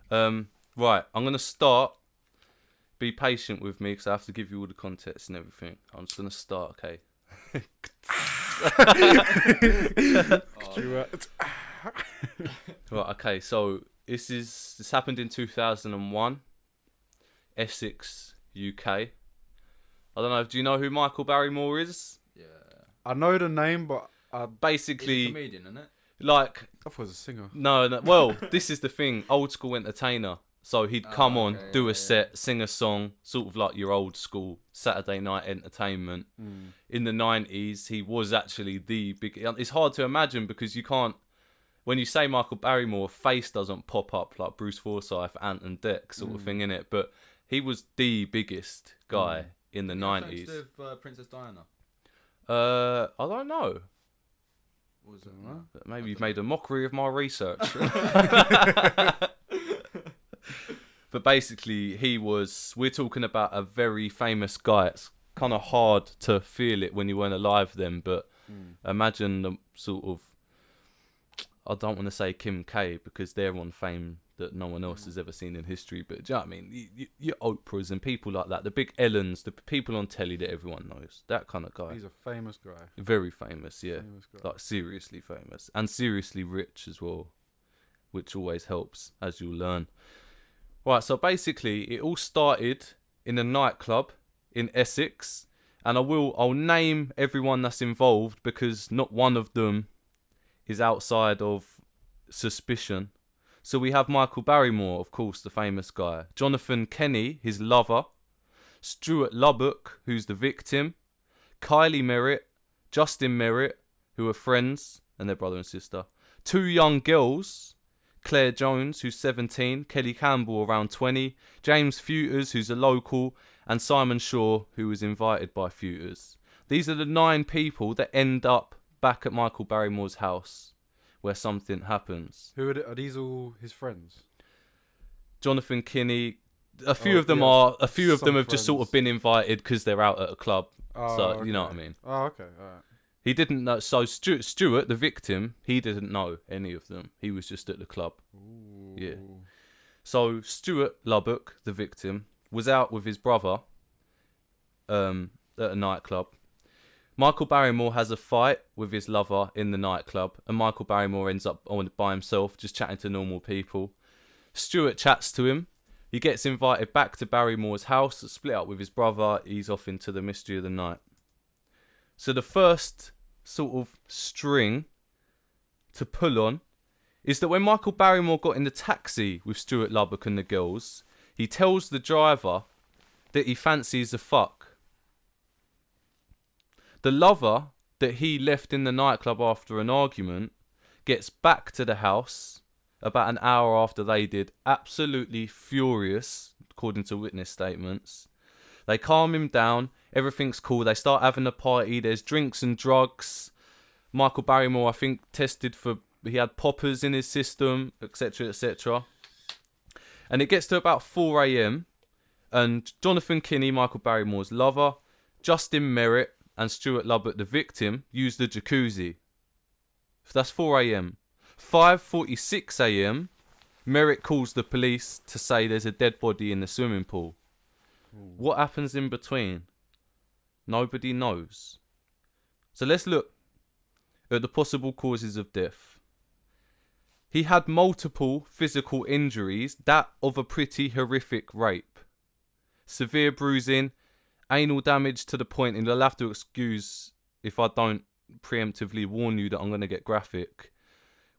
Right, I'm going to start. Be patient with me because I have to give you all the context and everything. I'm just going to start, okay? Right, okay, so this happened in 2001, Essex, UK. I don't know, do you know who Michael Barrymore is? Yeah. I know the name, but Basically, He's a comedian, isn't it? like, I thought it was a singer. no, well, this is the thing, old school entertainer. So he'd come on, do a set, sing a song, sort of like your old school Saturday night entertainment. In the 90s, he was actually the big... It's hard to imagine because you can't... When you say Michael Barrymore, face doesn't pop up like Bruce Forsyth, Ant and Dec sort of thing, innit? But he was the biggest guy in the 90s. With Princess Diana? I don't know. What was it? Maybe you've made a mockery of my research. But basically, we're talking about a very famous guy. It's kind of hard to feel it when you weren't alive then, but imagine the sort of, I don't want to say Kim K because they're on fame that no one else has ever seen in history, but do you know what I mean? Your Oprahs and people like that, the big Ellens, the people on telly that everyone knows, that kind of guy. He's a famous guy. Very famous, yeah. Famous guy. Like seriously famous. And seriously rich as well, which always helps, as you'll learn. Right, so basically, it all started in a nightclub in Essex, and I'll name everyone that's involved because not one of them is outside of suspicion. So we have Michael Barrymore, of course, the famous guy. Jonathan Kenny, his lover. Stuart Lubbock, who's the victim. Kylie Merritt, Justin Merritt, who are friends, and their brother and sister. 2 young girls. Claire Jones, who's 17, Kelly Campbell, around 20, James Futers, who's a local, and Simon Shaw, who was invited by Futers. These are the 9 people that end up back at Michael Barrymore's house where something happens. Who are these all his friends? Jonathan Kinney, a few of them have just sort of been invited because they're out at a club. So, you know what I mean. Oh, okay, alright. He didn't know. So Stuart, the victim, he didn't know any of them. He was just at the club. Ooh. Yeah. So Stuart Lubbock, the victim, was out with his brother at a nightclub. Michael Barrymore has a fight with his lover in the nightclub, and Michael Barrymore ends up on by himself, just chatting to normal people. Stuart chats to him. He gets invited back to Barrymore's house, split up with his brother. He's off into the mystery of the night. So the first sort of string to pull on is that when Michael Barrymore got in the taxi with Stuart Lubbock and the girls, he tells the driver that he fancies a fuck. The lover that he left in the nightclub after an argument gets back to the house about an hour after they did, absolutely furious, according to witness statements. They calm him down. Everything's cool. They start having a party. There's drinks and drugs. Michael Barrymore, I think, tested for... He had poppers in his system, etc., etc. And it gets to about 4 a.m. And Jonathan Kinney, Michael Barrymore's lover, Justin Merritt, and Stuart Lubbock, the victim, use the jacuzzi. So that's 4 a.m. 5:46 a.m. Merritt calls the police to say there's a dead body in the swimming pool. What happens in between? Nobody knows. So let's look at the possible causes of death. He had multiple physical injuries, that of a pretty horrific rape. Severe bruising, anal damage to the point, and you'll have to excuse if I don't preemptively warn you that I'm going to get graphic.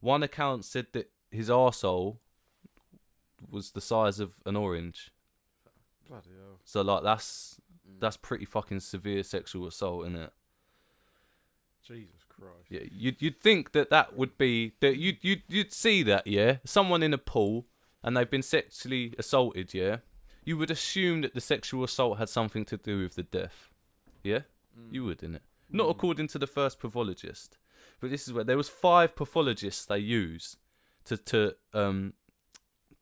One account said that his arsehole was the size of an orange. Bloody hell. So like that's pretty fucking severe sexual assault, isn't it? Jesus Christ. Yeah, you'd think that would be that you'd see that, yeah, someone in a pool and they've been sexually assaulted, yeah. You would assume that the sexual assault had something to do with the death, yeah. You would, innit? Not according to the first pathologist, but this is where there was 5 pathologists they use to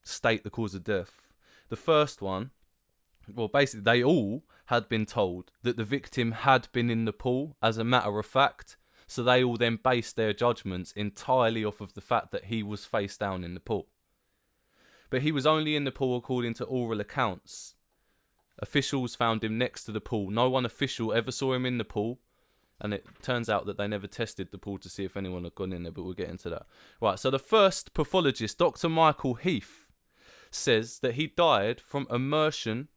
state the cause of death. The first one. Well, basically, they all had been told that the victim had been in the pool as a matter of fact, so they all then based their judgments entirely off of the fact that he was face down in the pool. but he was only in the pool according to oral accounts. Officials found him next to the pool. No one official ever saw him in the pool. And it turns out that they never tested the pool to see if anyone had gone in there, but we'll get into that. Right, so the first pathologist, Dr. Michael Heath, says that he died from immersion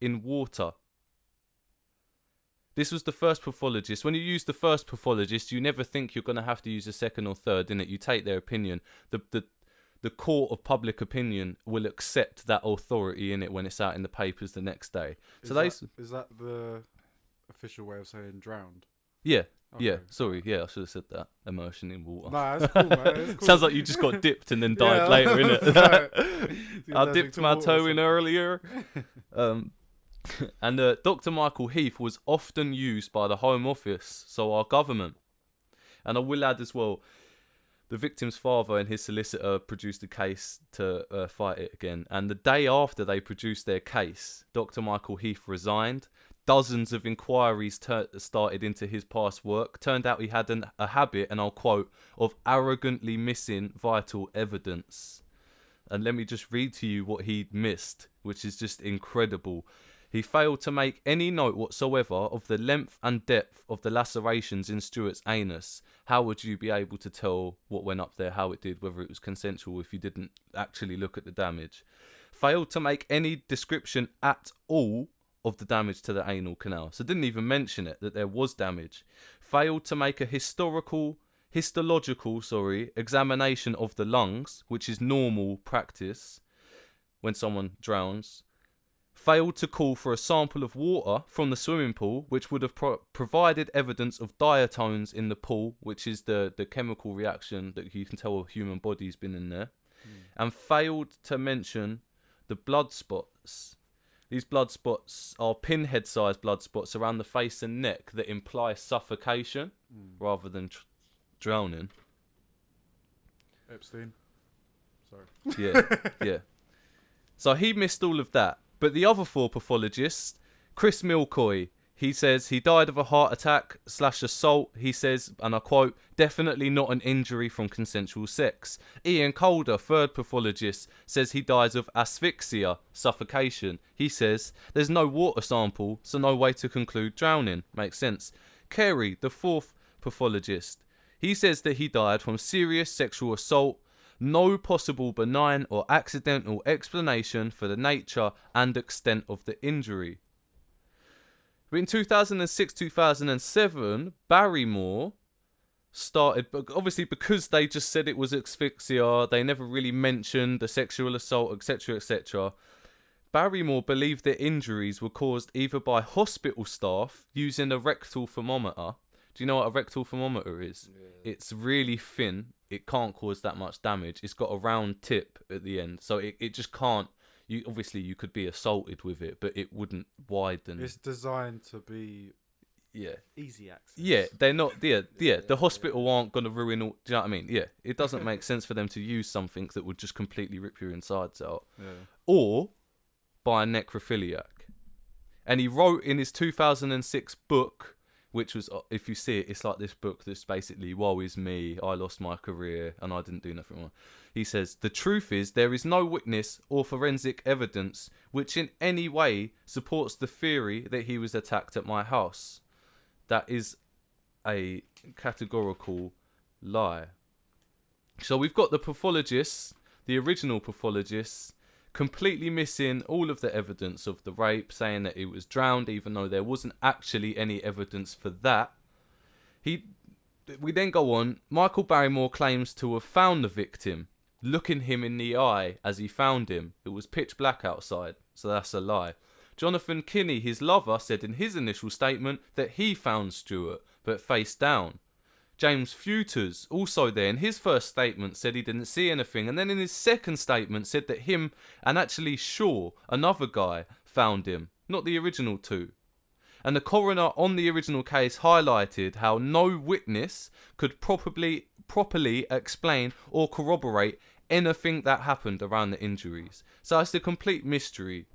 in water. This was the first pathologist. When you use the first pathologist, you never think you're going to have to use a second or third, innit? You take their opinion. The court of public opinion will accept that authority in it when it's out in the papers the next day. Is that the official way of saying drowned? Yeah. Okay. Yeah, sorry. Yeah, I should have said that. Immersion in water. Nah, that's cool, man. That's cool. Sounds like you just got dipped and then died Yeah, later, innit? You're I allergic dipped to my water, toe so- in earlier. And Dr. Michael Heath was often used by the Home Office, so our government. And I will add as well, the victim's father and his solicitor produced a case to fight it again. And the day after they produced their case, Dr. Michael Heath resigned. Dozens of inquiries started into his past work. Turned out he had a habit, and I'll quote, of arrogantly missing vital evidence. And let me just read to you what he'd missed, which is just incredible. He failed to make any note whatsoever of the length and depth of the lacerations in Stuart's anus. How would you be able to tell what went up there, how it did, whether it was consensual if you didn't actually look at the damage? Failed to make any description at all of the damage to the anal canal. So didn't even mention it, that there was damage. Failed to make a histological examination of the lungs, which is normal practice when someone drowns. Failed to call for a sample of water from the swimming pool, which would have provided evidence of diatones in the pool, which is the chemical reaction that you can tell a human body's been in there. And failed to mention the blood spots. These blood spots are pinhead-sized blood spots around the face and neck that imply suffocation rather than drowning. Epstein. Sorry. Yeah. So he missed all of that. But the other four pathologists, Chris Milcoy, he says he died of a heart attack / assault. He says, and I quote, definitely not an injury from consensual sex. Ian Calder, third pathologist, says he dies of asphyxia, suffocation. He says there's no water sample, so no way to conclude drowning. Makes sense. Carey, the fourth pathologist, he says that he died from serious sexual assault. No possible benign or accidental explanation for the nature and extent of the injury. But in 2006-2007, Barrymore started, obviously because they just said it was asphyxia, they never really mentioned the sexual assault, etc., etc. Barrymore believed their injuries were caused either by hospital staff using a rectal thermometer. Do you know what a rectal thermometer is? Yeah. It's really thin. It can't cause that much damage. It's got a round tip at the end, so it just can't. You could be assaulted with it, but it wouldn't widen. It's designed to be easy access. Yeah, they're not. The hospital aren't gonna ruin all. Do you know what I mean? Yeah, it doesn't make sense for them to use something that would just completely rip your insides out, or by a necrophiliac. And he wrote in his 2006 book, which was, if you see it, it's like this book that's basically, woe is me, I lost my career and I didn't do nothing wrong. He says, the truth is there is no witness or forensic evidence which in any way supports the theory that he was attacked at my house. That is a categorical lie. So we've got the pathologists, the original pathologists, completely missing all of the evidence of the rape, saying that it was drowned, even though there wasn't actually any evidence for that. We then go on. Michael Barrymore claims to have found the victim, looking him in the eye as he found him. It was pitch black outside, so that's a lie. Jonathan Kinney, his lover, said in his initial statement that he found Stuart, but face down. James Futers, also there, in his first statement said he didn't see anything, and then in his second statement said that him and actually Shaw, another guy, found him, not the original two. And the coroner on the original case highlighted how no witness could properly explain or corroborate anything that happened around the injuries. So it's a complete mystery.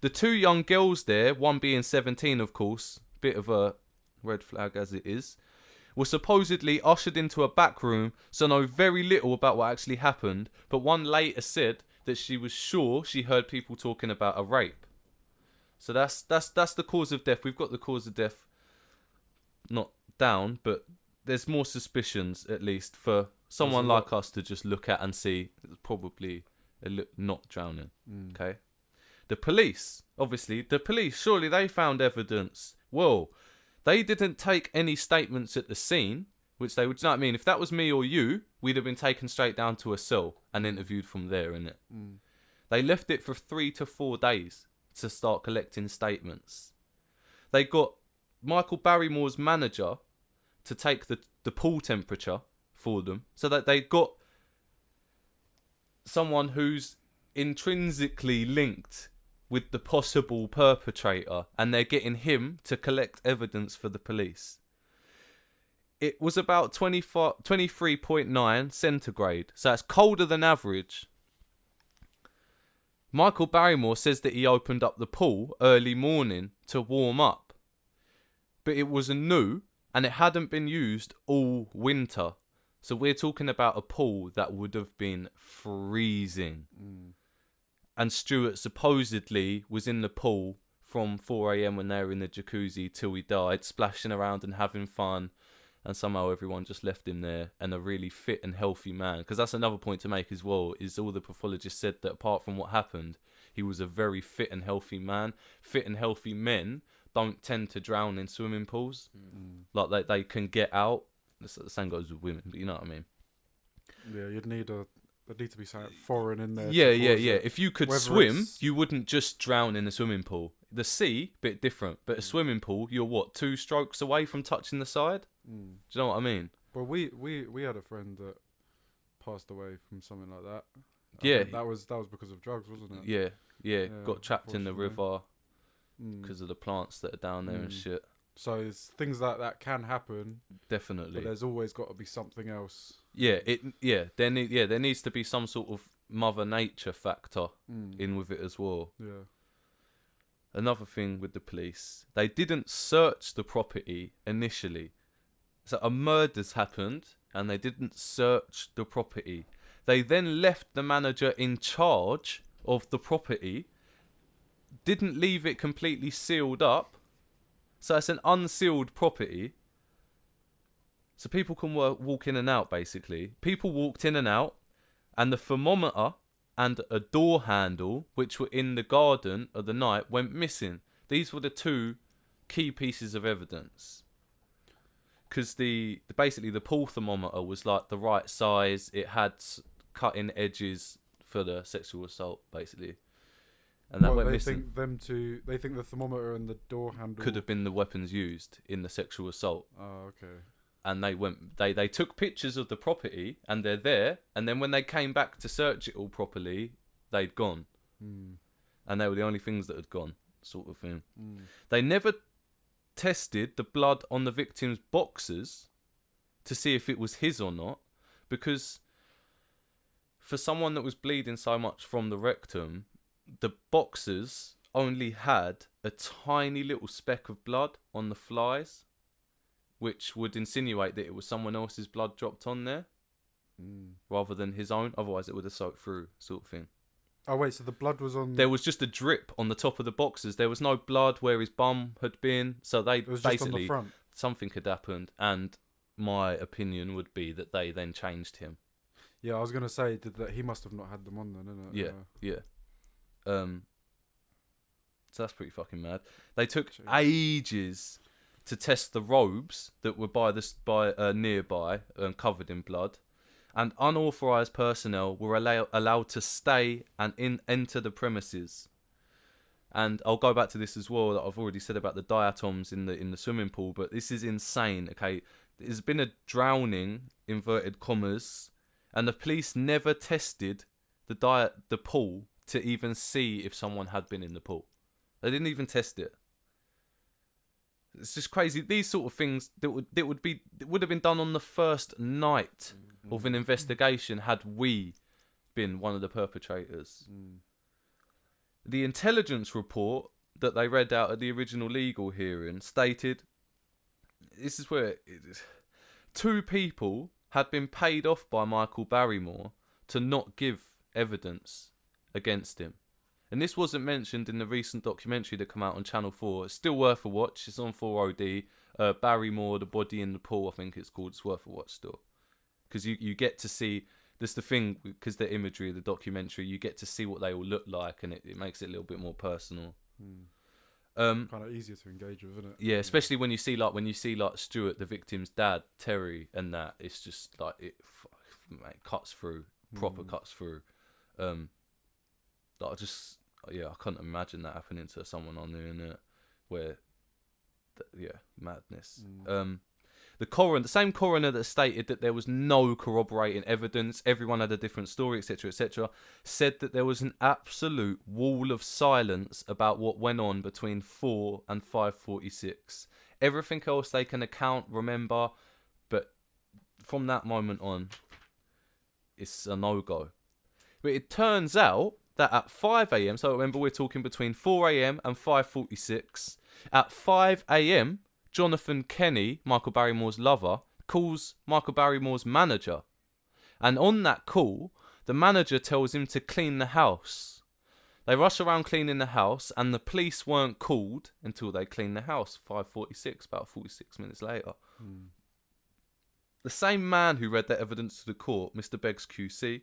The two young girls there, one being 17 of course, bit of a red flag as it is, were supposedly ushered into a back room, so know very little about what actually happened, but one later said that she was sure she heard people talking about a rape. So that's the cause of death. We've got the cause of death not down, but there's more suspicions at least for someone like us to just look at and see it's probably not drowning. Okay. The police, surely they found evidence. Well, they didn't take any statements at the scene, which they would, you know what I mean? If that was me or you, we'd have been taken straight down to a cell and interviewed from there, innit? They left it for 3 to 4 days to start collecting statements. They got Michael Barrymore's manager to take the pool temperature for them, so that they got someone who's intrinsically linked with the possible perpetrator, and they're getting him to collect evidence for the police. It was about 23.9 centigrade, so that's colder than average. Michael Barrymore says that he opened up the pool early morning to warm up, but it was new and it hadn't been used all winter. So we're talking about a pool that would have been freezing. And Stuart supposedly was in the pool from 4 a.m. when they were in the jacuzzi till he died, splashing around and having fun. And somehow everyone just left him there, and a really fit and healthy man. Because that's another point to make as well, is all the pathologists said that apart from what happened, he was a very fit and healthy man. Fit and healthy men don't tend to drown in swimming pools. Like they can get out. The same goes with women, but you know what I mean. Yeah, there'd need to be something foreign in there. Yeah. If you could swim, you wouldn't just drown in a swimming pool. The sea, bit different, but a swimming pool, you're what, 2 strokes away from touching the side? Do you know what I mean? Well, we had a friend that passed away from something like that. Yeah, that was because of drugs, wasn't it? Yeah. Got trapped in the river because of the plants that are down there and shit. So it's things like that can happen. Definitely. But there's always got to be something else. There needs to be some sort of Mother Nature factor in with it as well. Yeah. Another thing with the police, they didn't search the property initially. So a murder's happened and they didn't search the property. They then left the manager in charge of the property, didn't leave it completely sealed up. So it's an unsealed property. So people can walk in and out, basically. People walked in and out, and the thermometer and a door handle, which were in the garden of the night, went missing. These were the 2 key pieces of evidence. Because basically the pool thermometer was like the right size. It had cutting edges for the sexual assault, basically. And that went missing. They think the thermometer and the door handle could have been the weapons used in the sexual assault. Oh, okay. And they took pictures of the property, and they're there. And then when they came back to search it all properly, they'd gone. And they were the only things that had gone, sort of thing. They never tested the blood on the victim's boxers to see if it was his or not, because for someone that was bleeding so much from the rectum, the boxers only had a tiny little speck of blood on the flies, which would insinuate that it was someone else's blood dropped on there rather than his own. Otherwise it would have soaked through, sort of thing. Oh wait, so the blood was on... There was just a drip on the top of the boxers. There was no blood where his bum had been. So they it was basically... just on the front. Something had happened, and my opinion would be that they then changed him. Yeah, I was going to say that he must have not had them on then, innit? Yeah. So that's pretty fucking mad. They took ages to test the robes that were nearby and covered in blood, and unauthorized personnel were allowed to stay and enter the premises. And I'll go back to this as well that I've already said about the diatoms in the swimming pool, but this is insane. Okay, there's been a drowning, inverted commas, and the police never tested the pool to even see if someone had been in the pool. They didn't even test it. It's just crazy. These sort of things that would have been done on the first night of an investigation had we been one of the perpetrators. The intelligence report that they read out at the original legal hearing stated, this is where 2 people had been paid off by Michael Barrymore to not give evidence against him. And this wasn't mentioned in the recent documentary that came out on Channel 4. It's still worth a watch. It's on 4OD. Barrymore, The Body in the Pool, I think it's called. It's worth a watch still. Because you get to see... That's the thing, because the imagery of the documentary, you get to see what they all look like, and it makes it a little bit more personal. Kind of easier to engage with, isn't it? Yeah, especially when you see like Stuart, the victim's dad, Terry, and that. It's just like it cuts through, proper cuts through. Like I couldn't imagine that happening to someone I knew, innit? Where, madness. The same coroner that stated that there was no corroborating evidence, everyone had a different story, etc., etc., said that there was an absolute wall of silence about what went on between 4 and 5:46. Everything else they can account, remember, but from that moment on, it's a no-go. But it turns out that at 5 a.m, so remember we're talking between 4 a.m. and 5:46, at 5 a.m, Jonathan Kenny, Michael Barrymore's lover, calls Michael Barrymore's manager. And on that call, the manager tells him to clean the house. They rush around cleaning the house, and the police weren't called until they cleaned the house, 5:46, about 46 minutes later. The same man who read that evidence to the court, Mr. Beggs QC,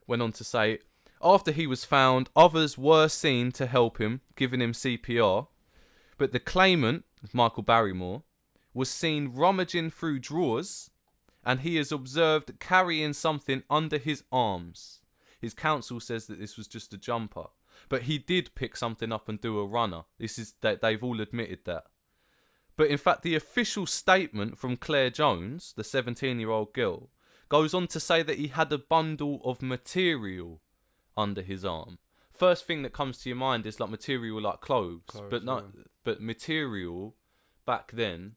went on to say, after he was found, others were seen to help him, giving him CPR, but the claimant, Michael Barrymore, was seen rummaging through drawers, and he is observed carrying something under his arms. His counsel says that this was just a jumper, but he did pick something up and do a runner. They've all admitted that. But in fact, the official statement from Claire Jones, the 17-year-old girl, goes on to say that he had a bundle of material under his arm. First thing that comes to your mind is like material like clothes, but material back then,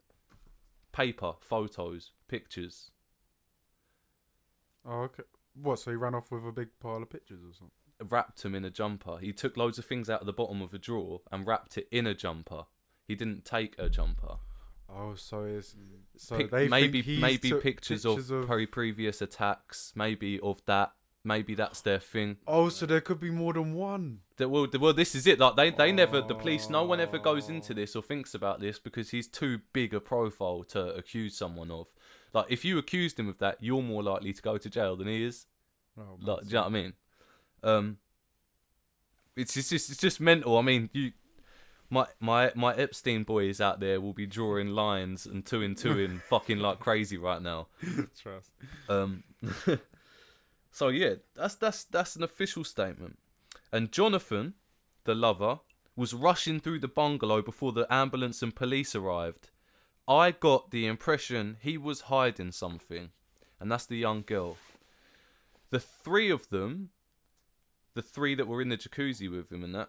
paper, photos, pictures. Oh, okay. What, so he ran off with a big pile of pictures or something? Wrapped him in a jumper. He took loads of things out of the bottom of a drawer and wrapped it in a jumper. He didn't take a jumper. Oh, so it's... So maybe pictures of previous attacks, maybe of that. Maybe that's their thing. Oh, so there could be more than one. Well, this is it. Like they never, the police, no one ever goes into this or thinks about this because he's too big a profile to accuse someone of. Like, if you accused him of that, you're more likely to go to jail than he is. Oh, like, do you know what I mean? It's just mental. I mean, my Epstein boys out there will be drawing lines and two in fucking like crazy right now. Trust. So yeah, that's an official statement. And Jonathan, the lover, was rushing through the bungalow before the ambulance and police arrived. I got the impression he was hiding something, and that's the young girl. The three of them, the three that were in the jacuzzi with him and that,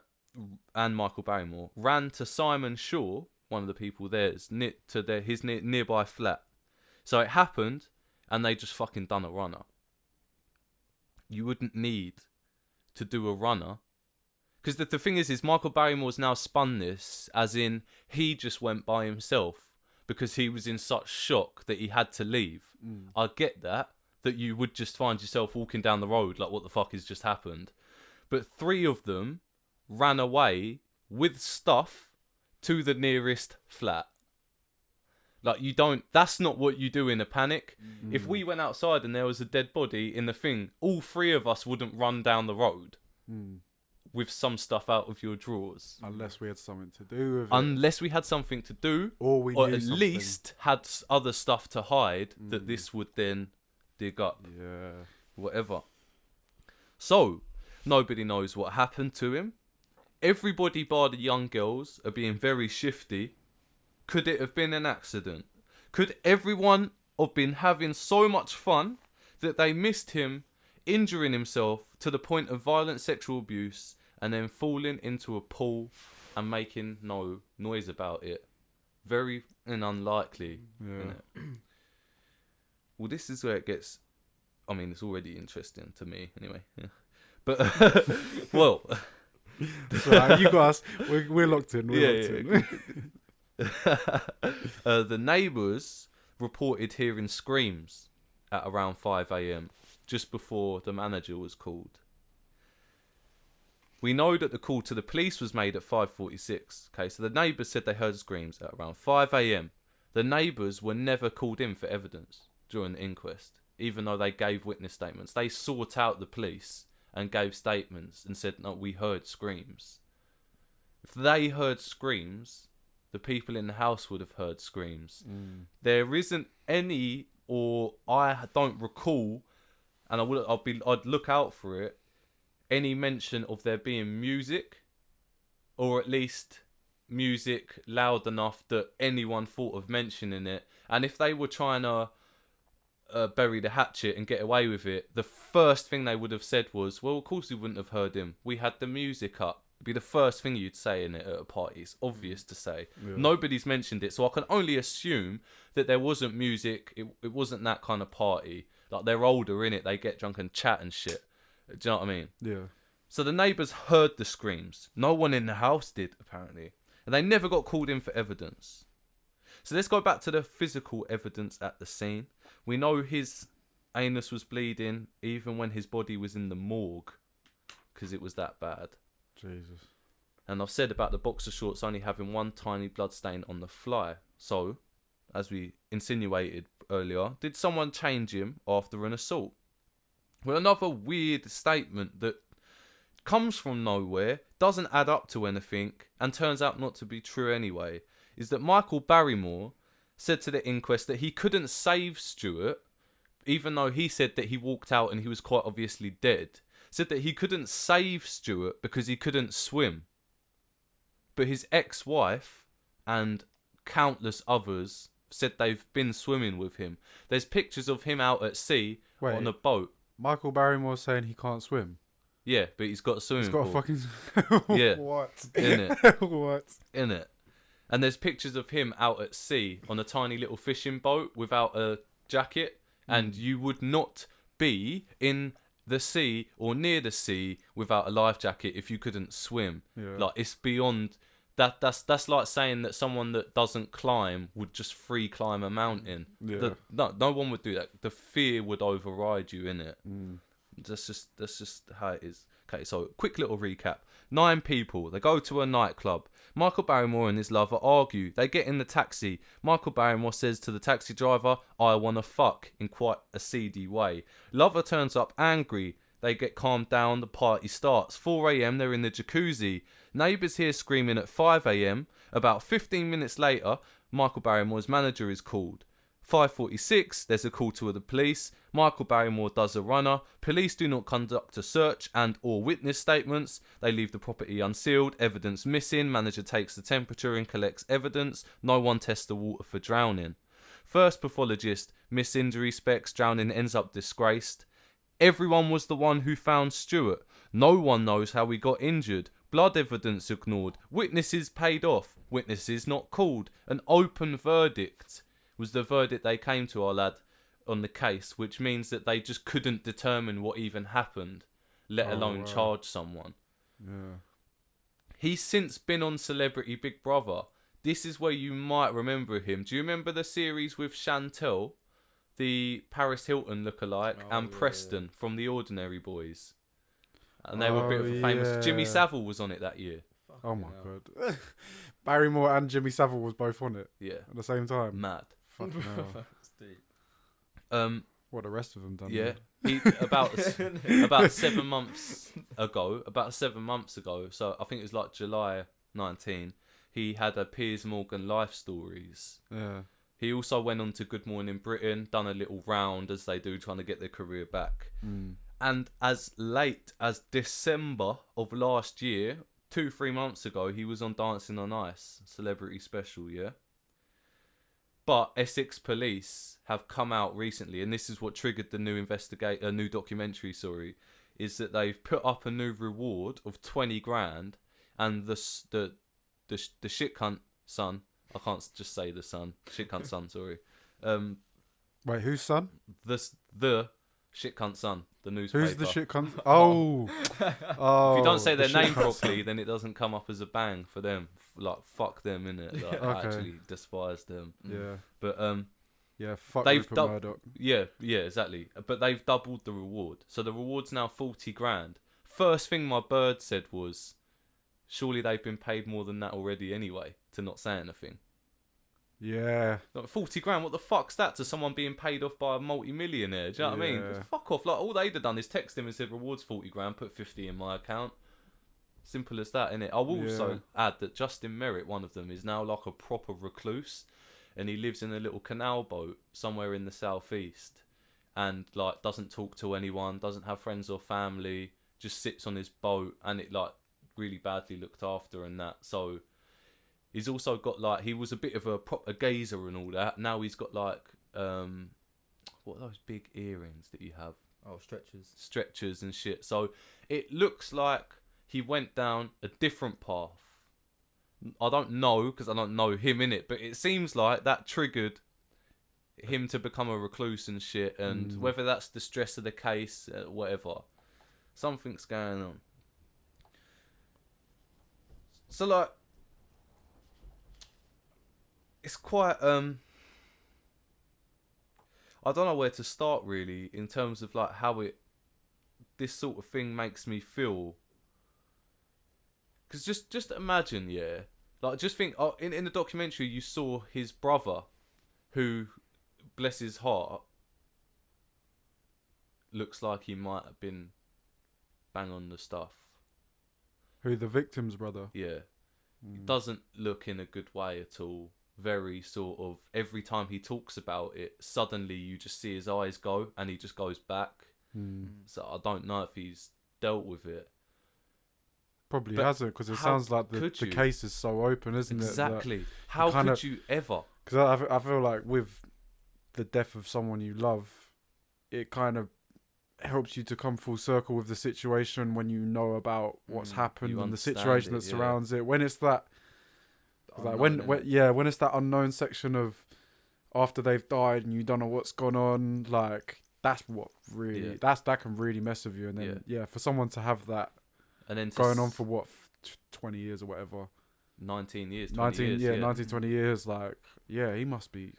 and Michael Barrymore, ran to Simon Shaw, one of the people there, his nearby flat. So it happened, and they just fucking done a runner. You wouldn't need to do a runner. Because the thing is Michael Barrymore's now spun this as in he just went by himself because he was in such shock that he had to leave. I get that you would just find yourself walking down the road like what the fuck has just happened. But three of them ran away with stuff to the nearest flat. Like, that's not what you do in a panic. If we went outside and there was a dead body in the thing, all three of us wouldn't run down the road with some stuff out of your drawers. Unless we had something to do with it. Unless we had something to do, or at least had other stuff to hide that this would then dig up. Yeah. Whatever. So, nobody knows what happened to him. Everybody bar the young girls are being very shifty. Could it have been an accident? Could everyone have been having so much fun that they missed him injuring himself to the point of violent sexual abuse and then falling into a pool and making no noise about it? Very unlikely. Yeah. Well, this is where it gets... I mean, it's already interesting to me anyway. Yeah. But, well... So, you guys, we're locked in. We're locked in. The neighbours reported hearing screams at around 5 a.m, just before the manager was called. We know that the call to the police was made at 5:46. Okay, so the neighbours said they heard screams at around 5 a.m. The neighbours were never called in for evidence during the inquest, even though they gave witness statements. They sought out the police and gave statements and said, no, we heard screams. If they heard screams, the people in the house would have heard screams. There isn't any, or I don't recall, and I'd look out for it, any mention of there being music, or at least music loud enough that anyone thought of mentioning it. And if they were trying to bury the hatchet and get away with it, the first thing they would have said was, well, of course we wouldn't have heard him. We had the music up. It'd be the first thing you'd say in it at a party. It's obvious to say. Yeah. Nobody's mentioned it, so I can only assume that there wasn't music. It wasn't that kind of party. Like, they're older, innit? They get drunk and chat and shit. Do you know what I mean? Yeah. So the neighbours heard the screams. No one in the house did, apparently. And they never got called in for evidence. So let's go back to the physical evidence at the scene. We know his anus was bleeding even when his body was in the morgue, because it was that bad. Jesus. And I've said about the boxer shorts only having one tiny blood stain on the fly. So, as we insinuated earlier, did someone change him after an assault? Well, another weird statement that comes from nowhere, doesn't add up to anything, and turns out not to be true anyway, is that Michael Barrymore said to the inquest that he couldn't save Stuart, even though he said that he walked out and he was quite obviously dead. Said that he couldn't save Stuart because he couldn't swim. But his ex-wife and countless others said they've been swimming with him. There's pictures of him out at sea on a boat. Michael Barrymore's saying he can't swim. Yeah, but he's got a swimming pool. He's got a fucking... Yeah. What? In it. What? In it. And there's pictures of him out at sea on a tiny little fishing boat without a jacket. And you would not be in the sea or near the sea without a life jacket if you couldn't swim. Yeah. Like, it's beyond... That's like saying that someone that doesn't climb would just free climb a mountain. Yeah. No one would do that. The fear would override you, innit? That's just how it is. Okay, so quick little recap. 9 people. They go to a nightclub. Michael Barrymore and his lover argue. They get in the taxi. Michael Barrymore says to the taxi driver, I wanna fuck, in quite a seedy way. Lover turns up angry. They get calmed down. The party starts. 4 a.m. They're in the jacuzzi. Neighbours hear screaming at 5 a.m. About 15 minutes later, Michael Barrymore's manager is called. 5:46, there's a call to the police. Michael Barrymore does a runner. Police do not conduct a search and or witness statements. They leave the property unsealed. Evidence missing. Manager takes the temperature and collects evidence. No one tests the water for drowning. First pathologist, miss injury specs. Drowning ends up disgraced. Everyone was the one who found Stuart. No one knows how he got injured. Blood evidence ignored. Witnesses paid off. Witnesses not called. An open verdict was the verdict they came to, our lad, on the case, which means that they just couldn't determine what even happened, let alone charge someone. Yeah. He's since been on Celebrity Big Brother. This is where you might remember him. Do you remember the series with Chantel, the Paris Hilton lookalike, and Preston from The Ordinary Boys? And they were a bit of a famous... Jimmy Savile was on it that year. Oh my god. Barrymore and Jimmy Savile was both on it. Yeah. At the same time. Mad. Fucking hell. That's deep. What the rest of them done? Yeah. He about 7 months ago, so I think it was like July 19, he had a Piers Morgan Life Stories. Yeah. He also went on to Good Morning Britain, done a little round as they do, trying to get their career back. And as late as December of last year, 2-3 months ago, he was on Dancing on Ice, celebrity special, yeah? But Essex police have come out recently, and this is what triggered the new documentary, is that they've put up a new reward of 20 grand, and the shit cunt son, I can't just say the son, shit cunt son, sorry. Wait, whose son? The shit cunt son, the newspaper. Who's the shit cunt? Oh. If you don't say their name properly, then it doesn't come up as a bang for them. Like, fuck them, innit? Like, I actually despise them. Yeah. But, yeah, fuck they've Rupert Murdoch. Yeah, exactly. But they've doubled the reward. So the reward's now 40 grand. first thing my bird said was, surely they've been paid more than that already anyway to not say anything. Yeah. Like 40 grand, what the fuck's that to someone being paid off by a multi-millionaire? Do you know what I mean? Yeah. Fuck off. Like, all they'd have done is text him and said, rewards 40 grand, put 50 in my account. Simple as that, innit? I will also add that Justin Merritt, one of them, is now like a proper recluse, and he lives in a little canal boat somewhere in the southeast, and like doesn't talk to anyone, doesn't have friends or family, just sits on his boat, and it like really badly looked after and that. So he's also got like, he was a bit of a proper gazer and all that. Now he's got like what are those big earrings that you have? Oh, Stretchers and shit. So it looks like he went down a different path. I don't know, because I don't know him in it, but it seems like that triggered him to become a recluse and shit, and whether that's the stress of the case, whatever, something's going on. So like, it's quite I don't know where to start really in terms of like how this sort of thing makes me feel. Because just imagine, yeah, like just think, in the documentary you saw his brother, who, bless his heart, looks like he might have been bang on the stuff. Who, the victim's brother? Yeah. He doesn't look in a good way at all. Very sort of, every time he talks about it, suddenly you just see his eyes go and he just goes back. So I don't know if he's dealt with it. Probably But hasn't, because it how sounds like the could you? case is so open, isn't Exactly. it? How kinda- could you ever? Because I feel like with the death of someone you love, it kind of helps you to come full circle with the situation when you know about what's happened You and the understand situation it, that yeah. surrounds it. When it's that, like Unknown, when it's that unknown section of after they've died and you don't know what's gone on, like that's what really that can really mess with you. And then for someone to have that And then going on for what 20 years or whatever, 19 years, 20 years, 20 years, like he must be,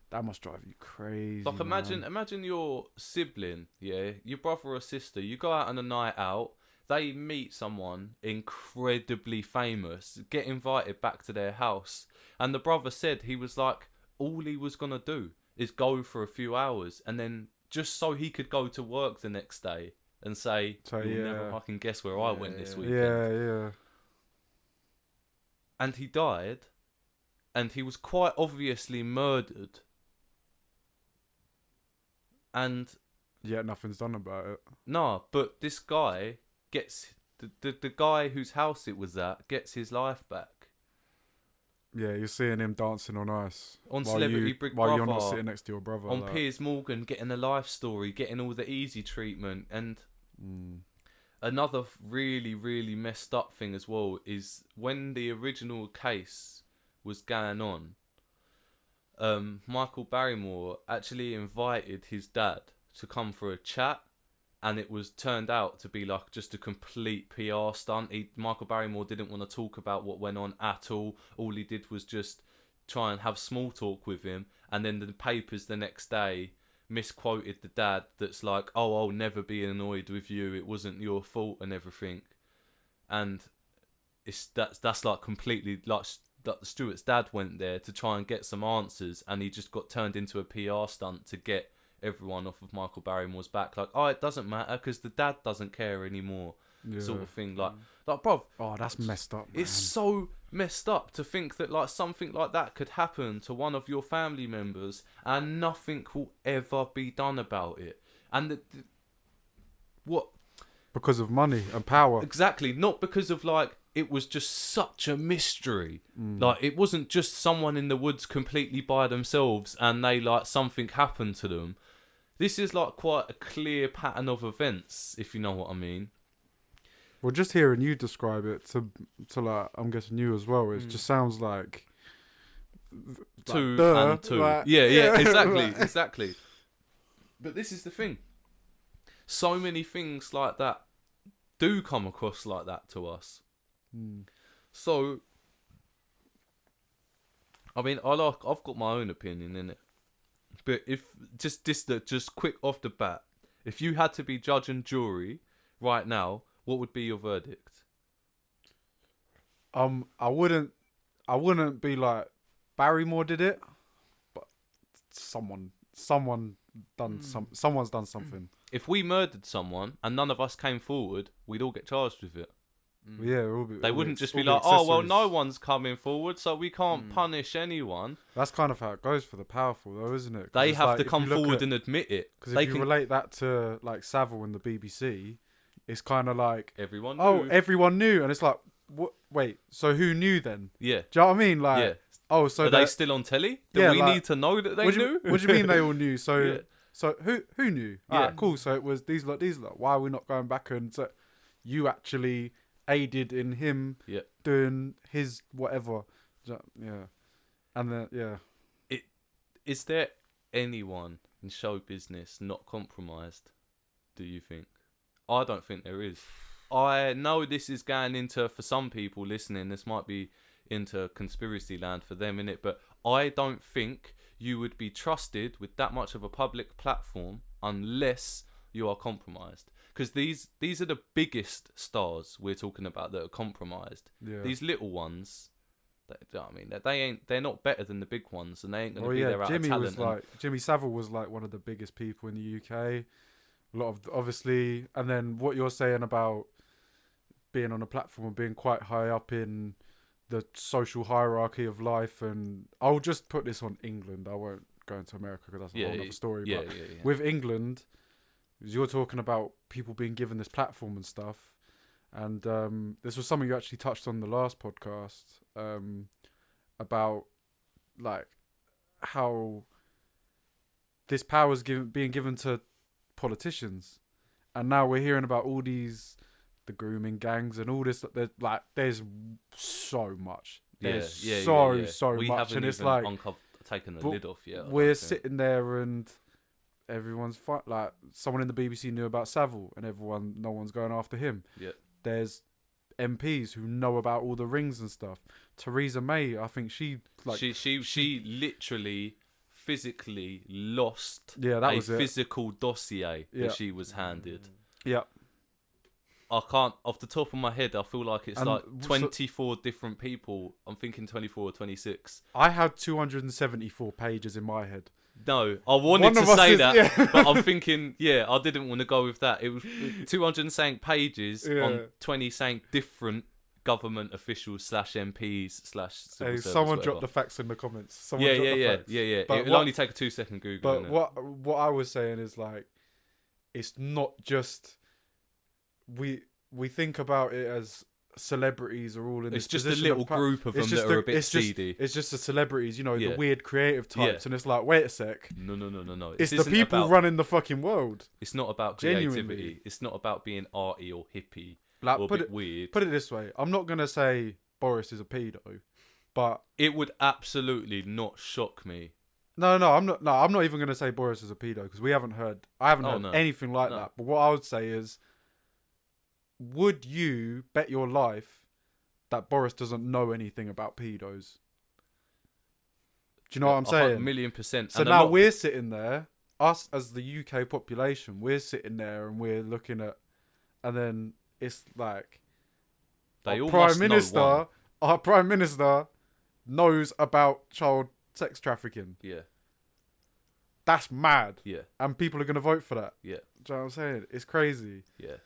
that must drive you crazy. Like imagine your sibling, your brother or sister, you go out on a night out, they meet someone incredibly famous, get invited back to their house, and the brother said he was like, all he was gonna do is go for a few hours, and then just so he could go to work the next day and say, you'll never fucking guess where I went this weekend. Yeah. And he died, and he was quite obviously murdered. And yeah, nothing's done about it. no, but this guy gets the guy whose house it was at gets his life back Yeah, you're seeing him dancing on ice on while Celebrity Big Brother, you're not sitting next to your brother. on Piers Morgan, getting a life story, getting all the easy treatment. And another really, really messed up thing as well is when the original case was going on, Michael Barrymore actually invited his dad to come for a chat, and it was turned out to be like just a complete PR stunt. Michael Barrymore didn't want to talk about what went on at all. All he did was just try and have small talk with him, and then the papers the next day misquoted the dad that's like, oh, I'll never be annoyed with you, it wasn't your fault and everything. And that's like completely like Stuart's dad went there to try and get some answers, and he just got turned into a PR stunt to get everyone off of Michael Barrymore's back. Like, oh, it doesn't matter because the dad doesn't care anymore, sort of thing. Like bruv, that's messed up, man. it's so messed up to think that like something like that could happen to one of your family members and nothing will ever be done about it. And what? Because of money and power. Exactly, not because of like it was just such a mystery. Like it wasn't just someone in the woods completely by themselves and they like something happened to them. This is like quite a clear pattern of events, if you know what I mean. Well, just hearing you describe it to like, I'm guessing you as well, it just sounds like Two duh, and two. like, Yeah, exactly. But this is the thing. So many things like that do come across like that to us. So, I mean, I've got my own opinion in it. But if just quick off the bat, if you had to be judge and jury right now, What would be your verdict? I wouldn't be like Barrymore did it, but someone's done something. If we murdered someone and none of us came forward, we'd all get charged with it. Yeah, all be, They all wouldn't the- just all be the like, oh, well, accessories. no one's coming forward, so we can't punish anyone. That's kind of how it goes for the powerful, though, isn't it? 'Cause They it's have like, to if come you look forward at- and admit it. Because They if you can. relate that to like Savile and the BBC, it's kind of like, Everyone knew. oh, everyone knew, and it's like, what? Wait, so who knew then? Yeah. Do you know what I mean? Like, Yeah. oh, so Are they they're- still on telly? Do Yeah, we like, need to know that they what do knew? you, what do you mean they all knew? So, Yeah. so who knew? Yeah. Alright, cool. So it was these lot. Why are we not going back and so you actually aided in him Yeah. doing his whatever? Yeah, and then yeah. Is there anyone in show business not compromised, do you think? I don't think there is. I know this is going into, for some people listening, this might be into conspiracy land for them, innit? But I don't think you would be trusted with that much of a public platform unless you are compromised. Because these are the biggest stars we're talking about that are compromised. Yeah. These little ones, they're not better than the big ones, and they ain't gonna Well, be yeah, there out Jimmy of was talent. like Jimmy Savile was like one of the biggest people in the UK. A lot of obviously, and then what you're saying about being on a platform and being quite high up in the social hierarchy of life, and I'll just put this on England. I won't go into America because that's a whole other story. Yeah, but yeah. with England, 'cause you're talking about people being given this platform and stuff, and this was something you actually touched on the last podcast about like how this power is being given to politicians, and now we're hearing about all the grooming gangs and all this. There's so much. There's so We much, haven't and it's even like taken the but lid off yet. I we're don't think. sitting there and everyone's like someone in the BBC knew about Savile and no one's going after him. Yeah. There's MPs who know about all the rings and stuff. Theresa May, I think she literally physically lost yeah, that a was it. physical dossier Yeah. that she was handed. Yeah. I can't, off the top of my head, I feel like it's And like so- 24 different people. I'm thinking 24 or 26. I had 274 pages in my head. No, I wanted One to of us say is- that, yeah. but I'm thinking, I didn't want to go with that. It was 200 something pages Yeah. on 20 something different government officials / MPs / civil Hey, service, someone whatever. dropped the facts in the comments. Someone Yeah. dropped the facts. But It'll what- only take a 2-second Google. But innit? what I was saying is like, it's not just we think about it as celebrities are all in It's this just a position little of power. group of them It's that just are a bit it's just- seedy. It's just the celebrities, Yeah. the weird creative types, and it's like, wait a sec, No. it's This the isn't people about- running the fucking world. It's not about Genuinely. creativity. It's not about being arty or hippie Like, or a put bit it weird. put it this way, I'm not gonna say Boris is a pedo, but It would absolutely not shock me. no, I'm not. No, I'm not even gonna say Boris is a pedo because I haven't heard no. anything like No. that. But what I would say is, would you bet your life that Boris doesn't know anything about pedos? Do you know what I'm saying? 1,000,000%. So And a now lot- we're sitting there, us as the UK population, we're sitting there and we're looking at, and then it's like, they all Prime must know Minister, one. our Prime Minister knows about child sex trafficking. Yeah, That's mad. yeah, And people are going to vote for that. yeah, Do you know what I'm saying? It's crazy. yeah.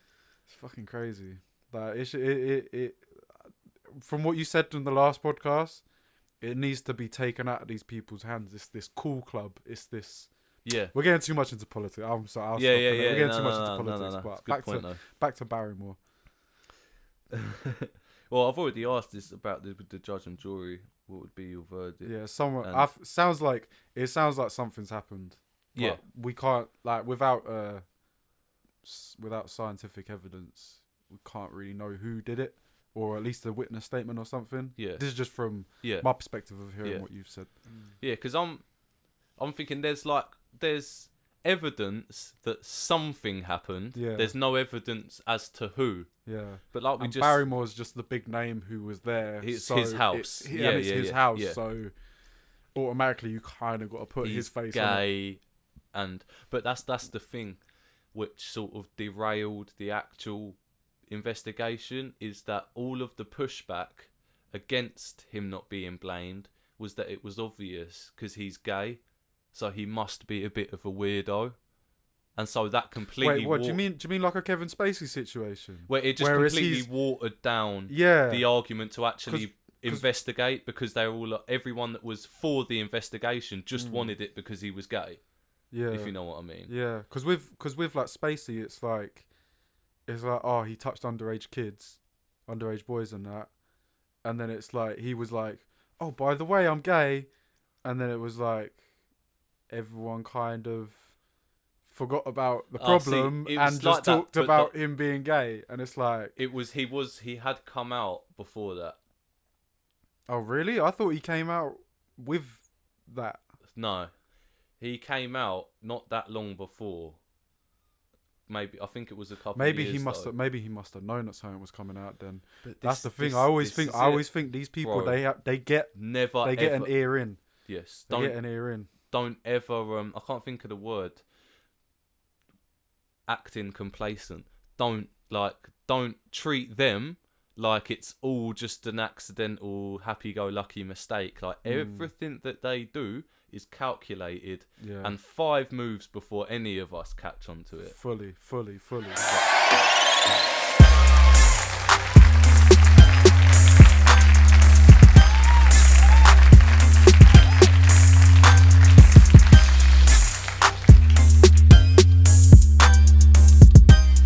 It's fucking crazy. Like, it from what you said in the last podcast, it needs to be taken out of these people's hands. It's this cool club. It's this... Yeah. We're getting too much into politics. I'm sorry. I'll Yeah, stop yeah, for that. yeah. We're getting No, too no, much no, into no, politics. no. But Good point, though. back to Barrymore. Well, I've already asked this about the judge and jury. What would be your verdict? Yeah, someone... And- sounds like something's happened. But Yeah. we can't... Like, without scientific evidence, we can't really know who did it. Or at least a witness statement or something. Yeah. This is just from Yeah. my perspective of hearing Yeah. what you've said. Yeah, because I'm thinking there's evidence that something happened. Yeah. There's no evidence as to who. Yeah. But like we And just Barrymore's just the big name who was there. It's so his house. and Yeah, it's yeah, his yeah, house. yeah. So automatically you kind of got to put he's his face on it. gay, but that's the thing, which sort of derailed the actual investigation is that all of the pushback against him not being blamed was that it was obvious because he's gay, so he must be a bit of a weirdo, and so that completely. Wait, what do you mean? Do you mean like a Kevin Spacey situation? Where it just Whereas completely watered down Yeah. the argument to actually investigate, because they were all everyone that was for the investigation just wanted it because he was gay. Yeah. If you know what I mean. Yeah, because with like Spacey, it's like oh, he touched underage boys and that, and then it's like he was like, oh, by the way, I'm gay, and then it was like everyone kind of forgot about the problem and just like talked that, about him being gay, and it's like he had come out before that. Oh really? I thought he came out with that. No, he came out not that long before. Maybe I think it was a couple. Maybe of years, Maybe he must have known that something was coming out. Then But that's the thing. I always think these people, Bro, they get an ear in. Yes, They get an ear in. Don't ever. I can't think of the word. Acting complacent. Don't treat them like it's all just an accidental, happy-go-lucky mistake. Like everything that they do is calculated, and 5 moves before any of us catch on to it. Fully.